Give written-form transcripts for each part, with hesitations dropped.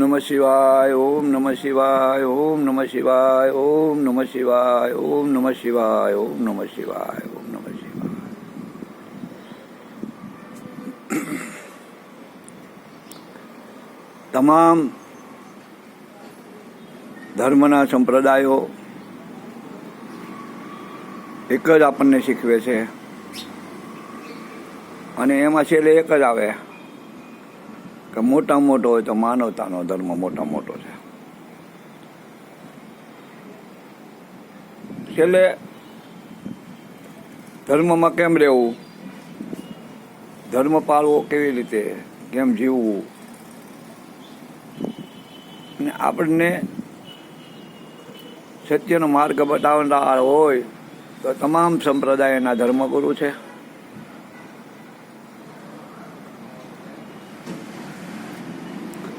નમઃ શિવાય, ઓમ નમઃ શિવાય, ઓમ નમઃ શિવાય, ઓમ નમઃ શિવાય, ઓમ નમઃ શિવાય, ઓમ નમઃ શિવાય, ઓમ નમઃ શિવાય. તમામ ધર્મના સંપ્રદાયો એક જ આપણને શીખવે છે અને એમાં છેલ્લે એક જ આવે કે મોટા મોટો હોય તો માનવતાનો ધર્મ મોટા મોટો છે. છેલ્લે ધર્મમાં કેમ રહેવું, ધર્મ પાળવો કેવી રીતે, કેમ જીવવું, અને આપણને સત્યનો માર્ગ બતાવનાર હોય તો તમામ સંપ્રદાયના ધર્મગુરુ છે.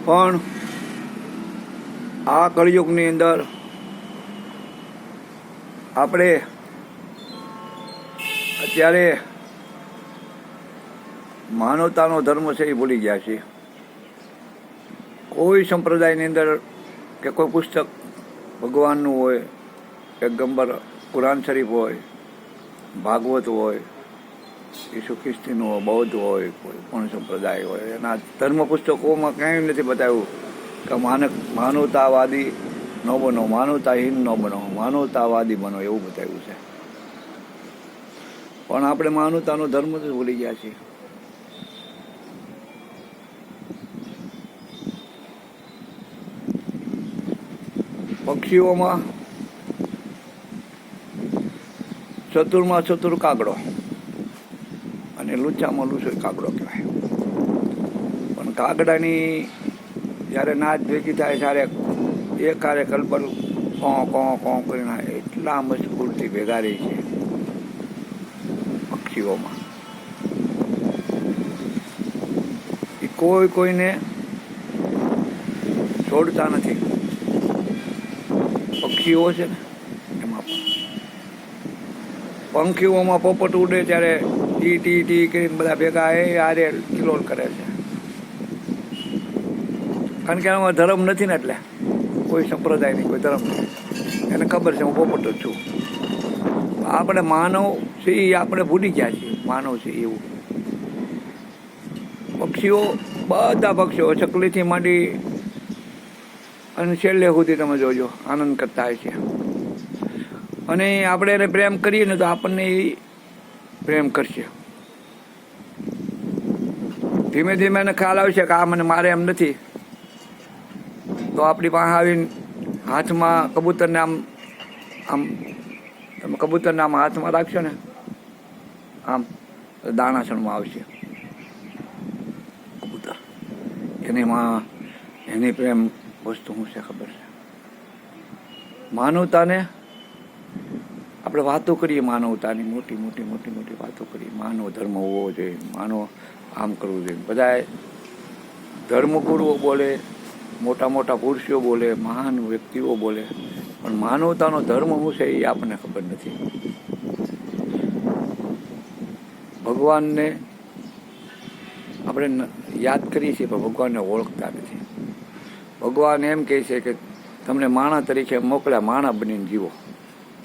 પણ આ કળિયુગની અંદર આપણે અત્યારે માનવતાનો ધર્મ છે એ ભૂલી ગયા છીએ. કોઈ સંપ્રદાયની અંદર કે કોઈ પુસ્તક ભગવાનનું હોય, પેગંબર કુરાન શરીફ હોય, ભાગવત હોય, ઈસુ ખ્રિસ્તીનું હોય, બૌદ્ધ હોય, કોઈ પણ સંપ્રદાય હોય, એના ધર્મ પુસ્તકોમાં ક્યાંય નથી બતાવ્યું કે માનવતાવાદી ન બનો, માનવતાહીન ન બનો, માનવતાવાદી બનો, એવું બતાવ્યું છે. પણ આપણે માનવતાનો ધર્મ જ ભૂલી ગયા છીએ. પક્ષીઓમાં ચતુરમાં ચતુર કાગડો અને લૂંચામાં લૂંચો કાગડો કહેવાય. પણ કાગડાની જ્યારે નાચ ભેગી થાય ત્યારે એક કારે કલબલ કોં કરીને એટલા મજબૂરથી ભેગા રહી છે પક્ષીઓમાં. એ કોઈને છોડતા નથી. પક્ષીઓ છે ને એમાં પંખીઓમાં પોપટ ઉડે ત્યારે ટી ટી ટી કરીને બધા ભેગા આરે કિલોલ કરે છે. કારણ કે એમાં ધર્મ નથી ને, એટલે કોઈ સંપ્રદાય નહીં, કોઈ ધર્મ નહીં. એને ખબર છે હું પોપટ જ છું. આપણે માનવ છે એ આપણે ભૂલી ગયા છીએ. માનવ છે એવું પક્ષીઓ, બધા પક્ષીઓ ચકલીથી માંડી અને છેલ્લે સુધી તમે જોજો આનંદ કરતા હોય છે. અને આપણે એને પ્રેમ કરીએ ને તો આપણને એ પ્રેમ કરશે. ધીમે ધીમે એને ખ્યાલ આવશે કે આ મને મારે એમ નથી, તો આપણી પાસે આવીને હાથમાં કબૂતરને આમ તમે કબૂતરને આમ હાથમાં રાખશો ને આમ દાણાસણમાં આવશે કબૂતર. એની પ્રેમ વસ્તુ શું છે ખબર છે? માનવતાને આપણે વાતો કરીએ, માનવતાની મોટી મોટી મોટી મોટી વાતો કરીએ, માનવ ધર્મ હોવો જોઈએ, માનવ આમ કરવું જોઈએ. બધા ધર્મગુરુઓ બોલે, મોટા મોટા પુરુષો બોલે, મહાન વ્યક્તિઓ બોલે, પણ માનવતાનો ધર્મ શું છે એ આપણને ખબર નથી. ભગવાનને આપણે યાદ કરીએ છીએ પણ ભગવાનને ઓળખતા નથી. ભગવાન એમ કહે છે કે તમને માણસ તરીકે મોકલ્યા, માણસ બનીને જીવો.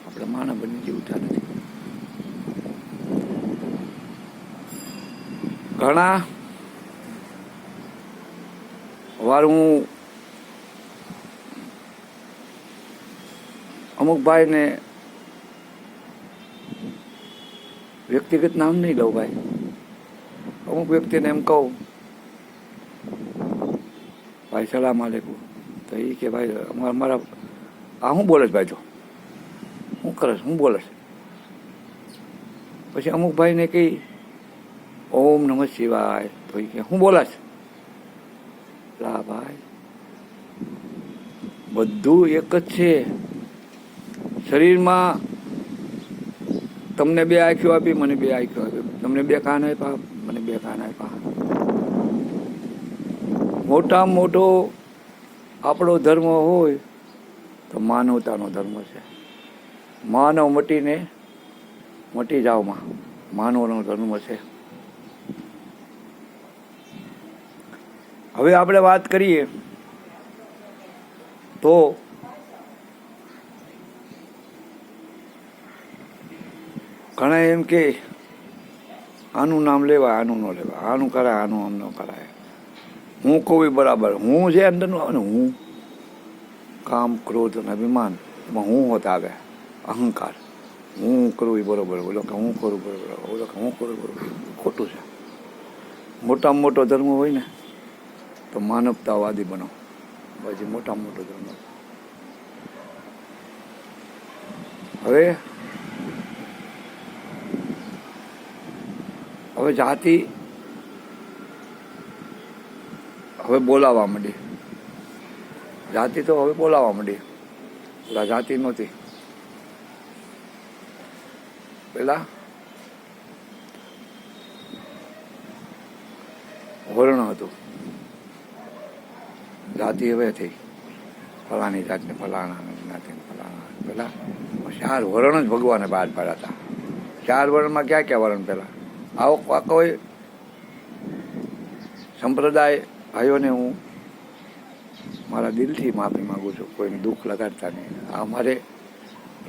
આપણે માણસ બનીને જીવતા નથી. ઘણા વાર હું અમુક ભાઈને વ્યક્તિગત નામ નહીં લઉં ભાઈ, અમુક વ્યક્તિને એમ કહું ભાઈ સલામ આલેકુમ, તો એ કે ભાઈ મારા આ શું બોલે છે ભાઈ, તો શું કરે છે, શું બોલે છે? પછી અમુક ભાઈને કહી ઓમ નમઃ શિવાય, તો એ કે શું બોલે છે? લા ભાઈ બધું એક જ છે. શરીરમાં તમને બે આંખો આપી, મને બે આંખો આપી, તમને બે કાન આપ્યા, મને બે કાન આપ્યા. મોટામાં મોટો આપણો ધર્મ હોય તો માનવતાનો ધર્મ છે. માનવ મટી જાવમાં માનવનો ધર્મ છે. હવે આપણે વાત કરીએ તો ઘણા એમ કે આનું નામ લેવાય, આનું ન લેવાય, આનું કરાય, આનું આમ ન કરાય. હું કહું એ બરાબર. હું જે અંદરનું આવે ને, હું કામ, ક્રોધ અને અભિમાન, એમાં હું હોતા આવે અહંકાર. હું કરું એ બરોબર, બોલો કે હું કરું બરોબર, બોલો કે હું કરું બરોબર. ખોટું છે. મોટામાં મોટો ધર્મ હોય ને તો માનવતાવાદી બનો, પછી મોટામાં મોટો ધર્મ. હવે જાતિ હવે બોલાવવા માંડી. જાતિ તો હવે બોલાવવા માંડી. પેલા જાતિ નહોતી. પેલા વર્ણ હતું. જાતિ હવે થઈ ફલાણી જાતને ફલાણા જ્ઞાતિને ફલાણા. પેલા 4 વર્ણ જ ભગવાને બહાર પાડ્યા હતા. 4 વર્ણમાં ક્યાં ક્યાં વર્ણ? પેલા આવો કોઈ સંપ્રદાય ભાઈઓને હું મારા દિલથી માફી માગું છું. કોઈને દુઃખ લગાડતા નહીં. આ મારે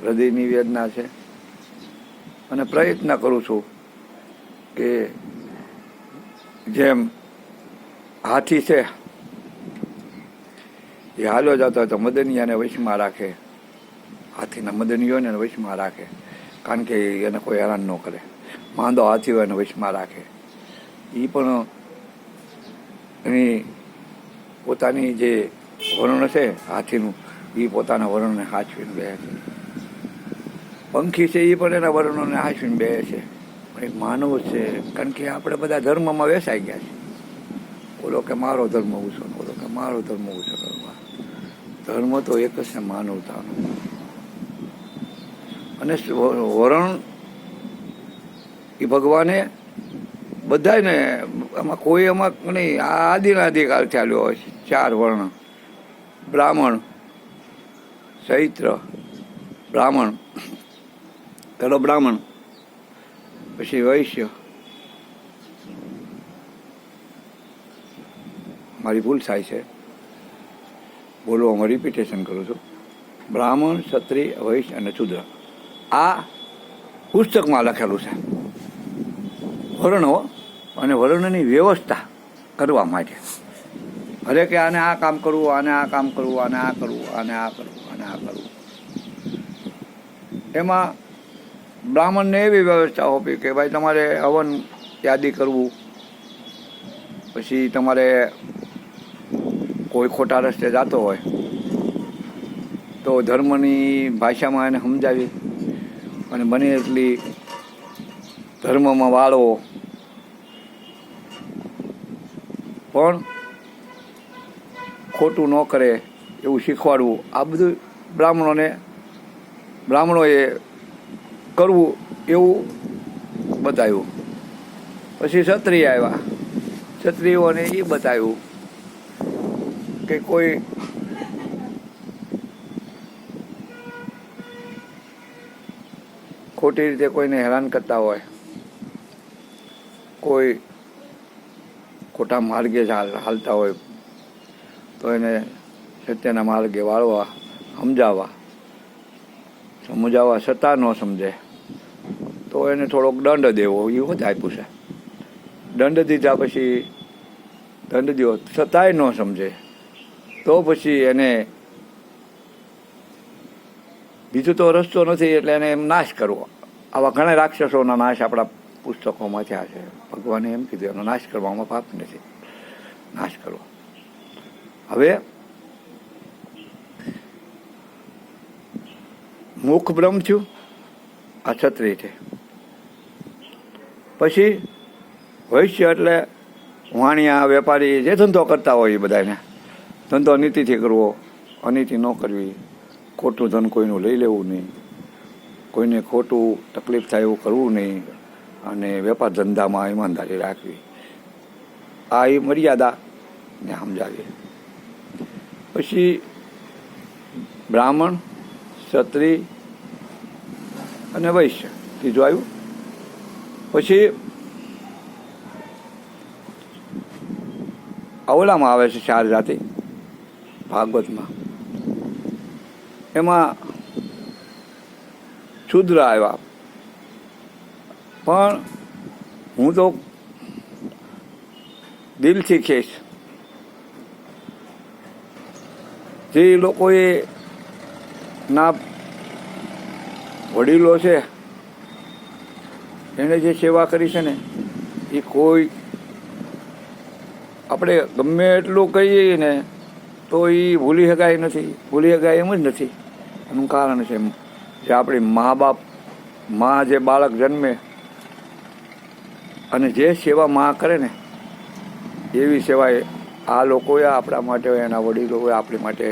હૃદયની વેદના છે અને પ્રયત્ન કરું છું કે જેમ હાથી છે એ હાલ્યો જતો હોય તો મદનિયાને વશમાં રાખે. હાથીના મદનીઓને વશમાં રાખે, કારણ કે એને કોઈ હેરાન ન કરે. માંદો હાથી હોય એને વશમાં રાખે. એ પણ એની પોતાની જે વર્ણ છે હાથીનું, એ પોતાના વર્ણને હાચવીને બે છે. પંખી છે એ પણ એના વર્ણોને હાચવીને બે છે. પણ એક માનવ છે, કારણ કે આપણે બધા ધર્મમાં વેસાઈ ગયા છે. બોલો કે મારો ધર્મ ઊંચો, બોલો કે મારો ધર્મ ઊંચો. ધર્મ તો એક જ છે, માનવતાનો. અને વર્ણ એ ભગવાને બધાને, એમાં કોઈ એમાં નહીં, આ આદિકાળ ચાલ્યો હોય છે. 4 વર્ણ: બ્રાહ્મણ, ચૈત્ર, બ્રાહ્મણ, પેલો બ્રાહ્મણ, પછી વૈશ્ય. મારી ભૂલ થાય છે બોલવામાં, રિપીટેશન કરું છું. બ્રાહ્મણ, ક્ષત્રિય, વૈશ્ય અને શુદ્ર. આ પુસ્તકમાં લખેલું છે વર્ણો, અને વર્ણની વ્યવસ્થા કરવા માટે. હરેકે આને આ કામ કરવું, આને આ કામ કરવું, આને આ કરવું, આને આ કરવું, આને આ કરવું. એમાં બ્રાહ્મણને એવી વ્યવસ્થા હોવી કે ભાઈ તમારે હવન યાદી કરવું, પછી તમારે કોઈ ખોટા રસ્તે જતો હોય તો ધર્મની ભાષામાં એને સમજાવી અને બને એટલી ધર્મમાં વાળવો. પણ ખોટું ન કરે એવું શીખવાડવું. આ બધું બ્રાહ્મણોએ કરવું એવું બતાવ્યું. પછી ક્ષત્રિય આવ્યા. ક્ષત્રિયોને એ બતાવ્યું કે કોઈ ખોટી રીતે કોઈને હેરાન કરતા હોય, કોઈ ખોટા માર્ગે હાલતા હોય તો એને સત્યના માર્ગે વાળવા, સમજાવવા છતાં ન સમજે તો એને થોડોક દંડ દેવો. એ હોત આપ્યું છે. દંડ દીધા પછી દંડ દો છતાંય ન સમજે તો પછી એને બીજું તો રસ્તો નથી, એટલે એને એમ નાશ કરવો. આવા ઘણા રાક્ષસોના નાશ આપણા પુસ્તકોમાં થયા છે. ભગવાને એમ કીધું એનો નાશ કરવામાં પાપ નથી, નાશ કરવો. હવે મુખ બ્રહ્મ થયું, આ ક્ષત્રિય છે. પછી વૈશ્ય એટલે વાણિયા, વેપારી, જે ધંધો કરતા હોય એ બધાને ધંધો નીતિથી કરવો, અનીતિ ન કરવી, ખોટું ધન કોઈનું લઈ લેવું નહીં, કોઈને ખોટું તકલીફ થાય એવું કરવું નહીં, અને વેપાર ધંધામાં ઈમાનદારી રાખવી. આ એ મર્યાદાને સમજાવીએ. પછી બ્રાહ્મણ, ક્ષત્રિય અને વૈશ્ય ત્રીજું આવ્યું. પછી ઓલામાં આવે છે 4 જાતિ ભાગવતમાં. એમાં શુદ્ર આવ્યા, પણ હું તો દિલથી કહીશ, જે લોકોએ ના વડીલો છે એને જે સેવા કરી છે ને એ કોઈ આપણે ગમે એટલું કહીએ ને તો એ ભૂલી શકાય નથી, ભૂલી શકાય એમ જ નથી. એનું કારણ છે જે આપણી મા બાપ, મા જે બાળક જન્મે અને જે સેવા મા કરે ને એવી સેવા આ લોકોએ આપણા માટે, એના વડીલોએ આપણી માટે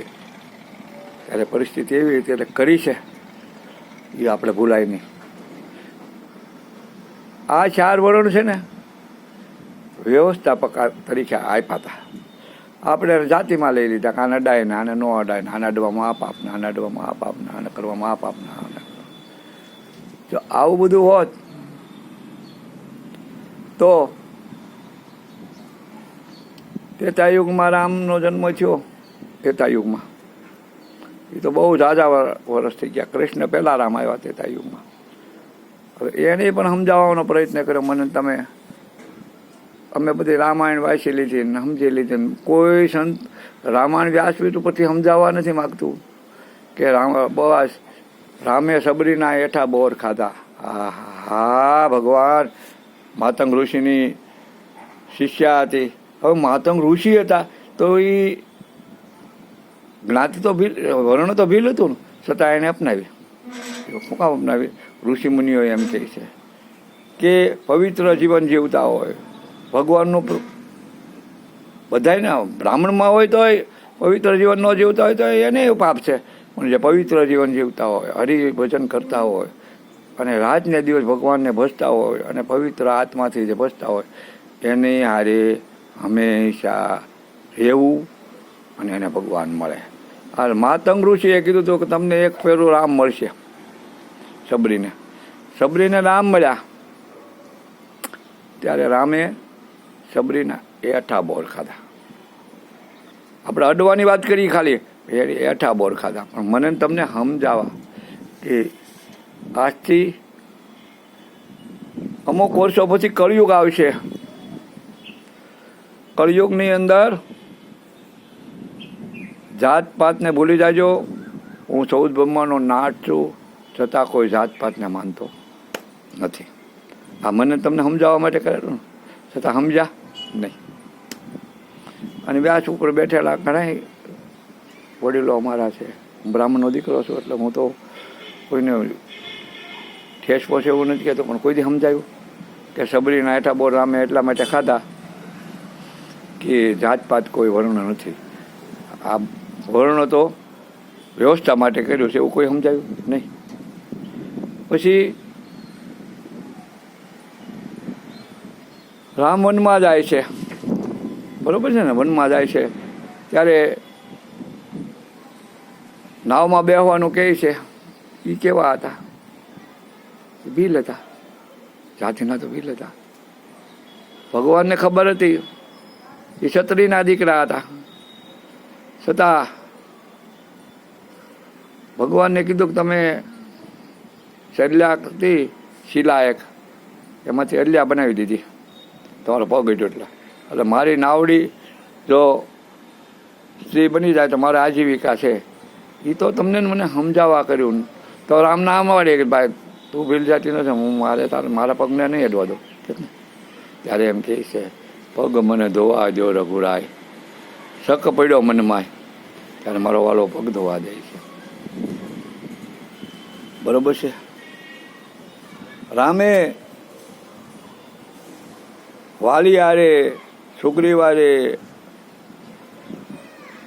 ત્યારે પરિસ્થિતિ એવી રીતે કરી છે એ આપણે ભૂલાય નહીં. આ 4 વરણ છે ને વ્યવસ્થાપક તરીકે આપ્યા હતા. આપણે જાતિમાં લઈ લીધા કે આને અડાય ને આને ન અડાય ને આને અડવામાં આ પાપ ને આને અડવામાં આ પાપ ને આને કરવામાં આ પાપ ને આને. જો આવું બધું હોત તો ત્રેતાયુગમાં રામનો જન્મ થયો. ત્રેતાયુગમાં એ તો બહુ ઝાઝા વર્ષ થઈ ગયા. કૃષ્ણ પહેલાં રામ આવ્યા ત્રેતાયુગમાં. હવે એને પણ સમજાવવાનો પ્રયત્ન કર્યો મને, તમે અમે બધી રામાયણ વાંચી લીધી ને સમજી લીધી ને કોઈ સંત રામાયણ વ્યાસપીઠ ઉપરથી સમજાવવા નથી માગતું કે બસ રામે સબરીના હેઠા બોર ખાધા. હા ભગવાન, માતંગ ઋષિની શિષ્યા હતી. હવે માતંગ ઋષિ હતા તો એ જ્ઞાતિ તો વર્ણ તો ભીલ હતું ને, છતાં એને અપનાવી. શું કામ અપનાવી? ઋષિ મુનિઓ એમ કહે છે કે પવિત્ર જીવન જીવતા હોય, ભગવાનનું બધાને બ્રાહ્મણમાં હોય તો પવિત્ર જીવન ન જીવતા હોય તો એને પાપ છે, પણ જે પવિત્ર જીવન જીવતા હોય, હરિભજન કરતા હોય અને રાતને દિવસ ભગવાનને ભજતા હોય અને પવિત્ર આત્માથી જે ભજતા હોય એને હારે હંમેશા રહેવું અને એને ભગવાન મળે. આ માતંગ ઋષિએ કીધું હતું કે તમને એક ફેરું રામ મળશે. સબરીને રામ મળ્યા ત્યારે રામે સબરીના એઠા બોર ખાધા. આપણે અડવાની વાત કરી ખાલી, એઠા બોર ખાધા. પણ મને તમને સમજાવવા કે આજથી અમુક વર્ષો પછી કળિયુગ આવશે. કળિયુગની અંદર જાત પાતને ભૂલી જાજો. હું 14 બ્રહ્માનો નાટ છું, છતાં કોઈ જાત પાતને માનતો નથી. આ મને તમને સમજાવવા માટે કરેલું, છતાં સમજ્યા નહીં. અને વ્યાસ ઉપર બેઠેલા ઘણા વડીલો અમારા છે. હું બ્રાહ્મણનો દીકરો છું એટલે હું તો કોઈને ઠેસ પહોંચે એવું નથી કહેતો, પણ કોઈથી સમજાયું કે સબરીના હેઠા બોર રામે એટલા માટે ખાધા કે જાતપાત કોઈ વર્ણ નથી. આ વર્ણ તો વ્યવસ્થા માટે કર્યું છે એવું કોઈ સમજાયું નહીં. પછી રામ વનમાં જાય છે, બરોબર છે ને? વનમાં જાય છે ત્યારે નાવમાં બેસવાનું કહે છે. એ કેવા હતા? ભીલ હતા, જાતિના તો ભીલ હતા. ભગવાનને ખબર હતી એ ક્ષત્રિયના દીકરા હતા, છતાં ભગવાનને કીધું કે તમે સડલા હતી શિલા એક, એમાંથી અડલિયા બનાવી દીધી તમારો પગ એટલા. એટલે મારી નાવડી જો સ્ત્રી બની જાય તો મારે આજીવિકા છે. એ તો તમને મને સમજાવવા કર્યું. તો રામ નામ વાળે કે ભાઈ તું ભીલ જાતી નથી, હું મારા પગને નહીં અડવા દો. ત્યારે એમ કહે છે પગ મને ધોવા દો રઘુરાય, શક પડ્યો મનમાં, ત્યારે મારો વાલો પગ ધોવા દે છે. બરોબર છે? રામે વાલી હારે, સુગ્રીવ હારે,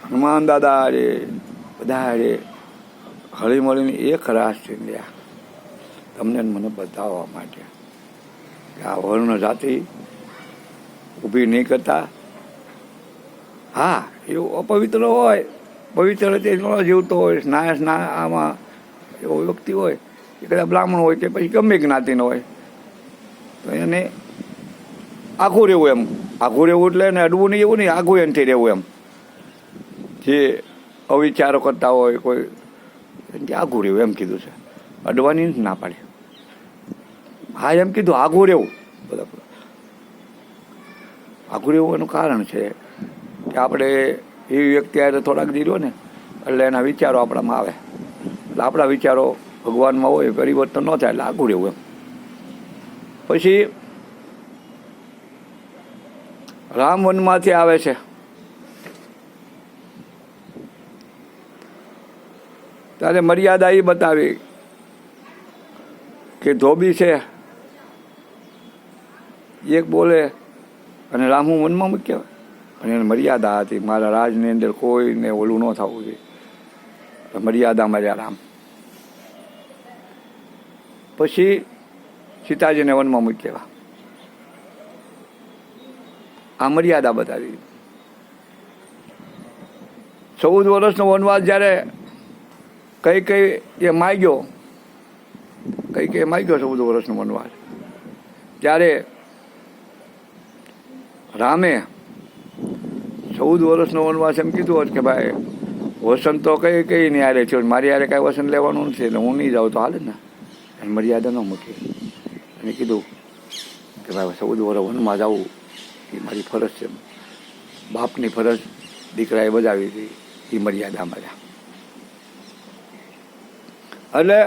હનુમાન દાદા હારે, બધા હારે હળી મળીને એક રાસ ચીંધ્યા તમને મને બતાવવા માટે કે આ વર્ણ જાતિ ઊભી નહીં કરતા. હા, એવું અપવિત્ર હોય, પવિત્ર રીતે ન જીવતો હોય, સ્નાય આમાં એવો વ્યક્તિ હોય, એ કદાચ બ્રાહ્મણ હોય કે પછી ગમે જ્ઞાતિનો હોય, તો એને આઘું રહેવું. એમ આઘું રહેવું એટલે એને અડવું નહીં, એવું નહીં, આઘું એનથી રહેવું. એમ જે અવિચારો કરતા હોય, કોઈ કે આઘું રહેવું એમ કીધું છે. અડવાની ના પાડી. હા એમ કીધું આઘું રહેવું. બરાબર. આઘું રહેવું એનું કારણ છે કે આપણે એવી વ્યક્તિ હારે થોડાક દી રહ્યો ને એટલે એના વિચારો આપણામાં આવે. એટલે આપણા વિચારો ભગવાનમાં હોય, પરિવર્તન ન થાય એટલે આઘું રહેવું એમ. પછી રામ વનમાંથી આવે છે. ત્યારે મર્યાદા એ બતાવી કે ધોબી છે એક બોલે અને રામ હું વનમાં મૂક્યા, અને એને મર્યાદા હતી, મારા રાજની અંદર કોઈને ઓલું ન થવું જોઈએ, મર્યાદા માર્યા રામ. પછી સીતાજીને વનમાં મૂક્યા. આ મર્યાદા બતાવી. 14 વર્ષનો વનવાસ જ્યારે કઈ એ માગ્યો, કઈ માગ્યો 14 વર્ષનો વનવાસ, ત્યારે રામે 14 વર્ષનો વનવાસ એમ કીધું હોત કે ભાઈ વસન તો કઈ નહીં હારે થયો, મારી હારે કાંઈ વસન લેવાનું નથી એટલે હું નહીં જાઉં તો હાલે ને. એને મર્યાદા ન મૂકી અને કીધું કે ભાઈ 14 વર્ષ વનમાં જવું એ મારી ફરજ છે, બાપની ફરજ દીકરાએ બજાવી હતી, એ મર્યાદા માર્યા. એટલે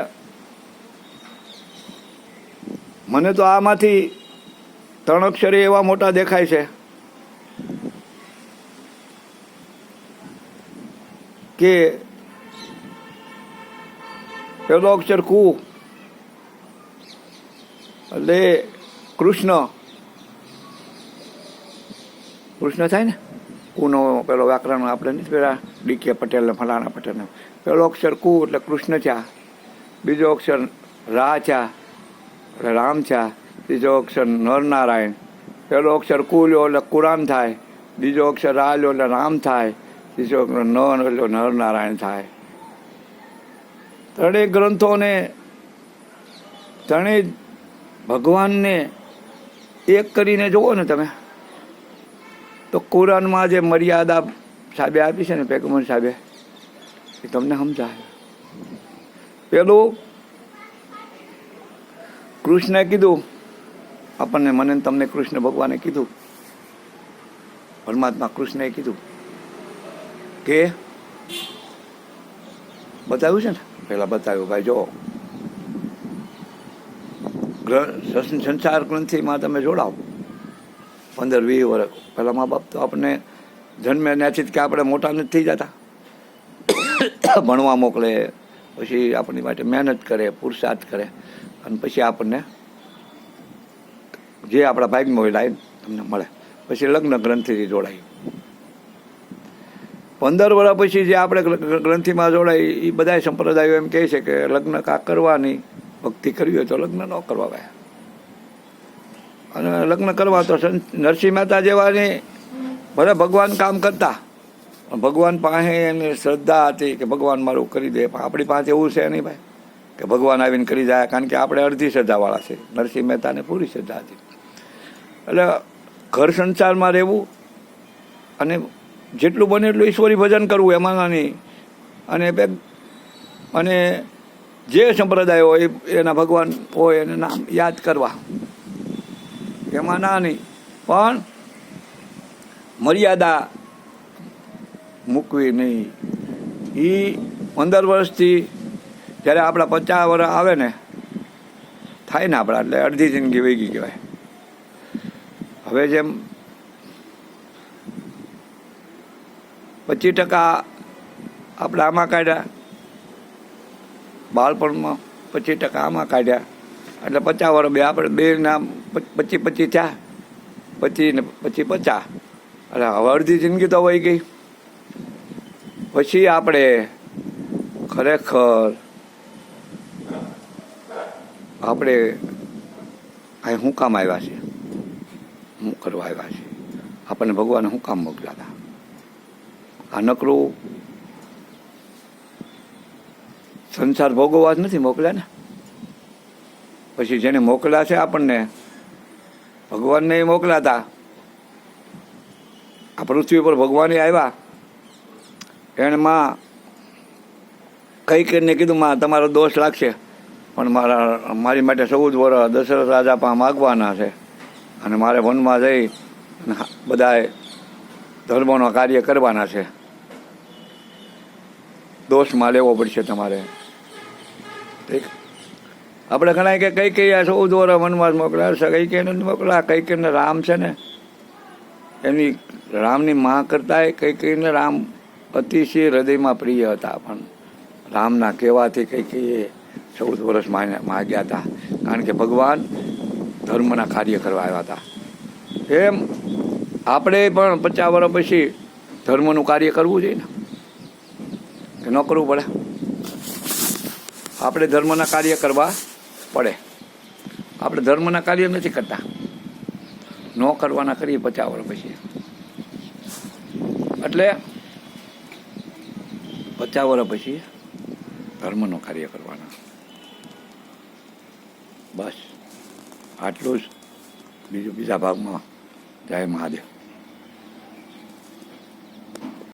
મને તો આમાંથી 3 અક્ષરે એવા મોટા દેખાય છે કે પેલો અક્ષર કુ એટલે કૃષ્ણ થાય ને. કુનો પેલો વ્યાકરણ આપણે નથી પેલા ડીકે પટેલ ને ફલાણા પટેલ ને. પેલો અક્ષર કુ એટલે કૃષ્ણ થયા, બીજો અક્ષર રા થયા એટલે રામ થયા, ત્રીજો અક્ષર નરનારાયણ. પેલો અક્ષર કુ લ્યો એટલે કુરાન થાય, બીજો અક્ષર રા લ્યો એટલે રામ થાય, ત્રીજો અક્ષર ન લ્યો નરનારાયણ થાય. ત્રણેય ગ્રંથોને ત્રણેય ભગવાનને એક કરીને જુઓ ને તમે તો કુરાનમાં જે મર્યાદા સાહેબે આપી છે ને, પેગમ્બર સાહેબે, એ તમને સમજાય. પેલું કૃષ્ણે કીધું આપણને, મને તમને કૃષ્ણ ભગવાને કીધું, પરમાત્મા કૃષ્ણએ કીધું કે બતાવ્યું છે ને, પેલા બતાવ્યું ભાઈ જો સંસાર ગ્રંથિમાં તમે જોડાઓ 15-20 વર્ષ. પેલા મા બાપ તો આપણને જન્મે ત્યાંથી જ કે આપણે મોટા નથી થઈ જતા, ભણવા મોકલે, પછી આપણી માટે મહેનત કરે, પુરુષાર્થ કરે, અને પછી આપણને જે આપણા ભાગમાં હોય લાઈન તમને મળે. પછી લગ્ન ગ્રંથિથી જોડાય. 15 વર્ષ પછી જે આપણે ગ્રંથિમાં જોડાય એ બધા સંપ્રદાયો એમ કહે છે કે લગ્ન કા કરવાની, ભક્તિ કરવી હોય તો લગ્ન ન કરવા ભાઈ, અને લગ્ન કરવા તો નરસિંહ મહેતા જેવાની ભલે ભગવાન કામ કરતા, ભગવાન પાસે એની શ્રદ્ધા હતી કે ભગવાન મારું કરી દે. પણ આપણી પાસે એવું છે નહીં ભાઈ કે ભગવાન આવીને કરી જાય, કારણ કે આપણે અડધી શ્રદ્ધાવાળા છે. નરસિંહ મહેતાને પૂરી શ્રદ્ધા હતી. એટલે ઘર સંસારમાં રહેવું અને જેટલું બને એટલું ઈશ્વરી ભજન કરવું એમાં નહીં, અને જે સંપ્રદાય હોય એના ભગવાન હોય એને નામ યાદ કરવા, એમાં ના નહીં, પણ મર્યાદા મૂકવી નહીં. એ 15 વર્ષથી જ્યારે આપણા 50 વર્ષ આવે ને થાય ને આપણા, એટલે અડધી જિંદગી વહી ગઈ કહેવાય. હવે જેમ 25% આપણે આમાં કાઢ્યા, બાળપણમાં 25% આમાં કાઢ્યા, એટલે 50 વર્ષ બે આપણે બેના 25 થયા, 25 ને 50, એટલે હવે અડધી જિંદગી તો વહી ગઈ. પછી આપણે ખરેખર આપણે અહીં શું કામ આવ્યા છે, શું કરવા આવ્યા છે, આપણને ભગવાને શું કામ મોકલ્યા હતા. આ નકરું સંસાર ભોગવવા જ નથી મોકલ્યા ને. પછી જેને મોકલ્યા છે આપણને, ભગવાનને મોકલ્યા હતા. આ પૃથ્વી પર ભગવાને આવ્યા, એમાં કૈકેયીને કીધું તમારો દોષ લાગશે પણ મારી માટે 14 વર્ષ દશરથ રાજા પાસે માગવાના છે અને મારે વનમાં જઈ બધાએ ધર્મનો કાર્ય કરવાના છે, દોષમાં લેવો પડશે તમારે. આપણે ઘણા કે કૈકેયી 14 વર્ષ વનવાસ મોકલ્યા, કૈકેયીને નથી મોકલ્યા. કૈકેયીને રામ છે ને એની રામની માં કરતાં કૈકેયીને રામ અતિશય હૃદયમાં પ્રિય હતા, પણ રામના કહેવાથી કૈકેયીએ 14 વર્ષ માગ્યા હતા, કારણ કે ભગવાન ધર્મના કાર્ય કરવા આવ્યા હતા. એમ આપણે પણ 50 વર્ષ પછી ધર્મનું કાર્ય કરવું જોઈએ ને, કે ન કરવું પડે? આપણે ધર્મના કાર્ય કરવા પડે. આપણે ધર્મના કાર્ય નથી કરતા, ન કરવાના કરીએ 50 વર્ષ પછી. એટલે 50 વર્ષ પછી ધર્મનું કાર્ય કરવાના. બસ આટલું જ. બીજા ભાગમાં જય મહાદેવ.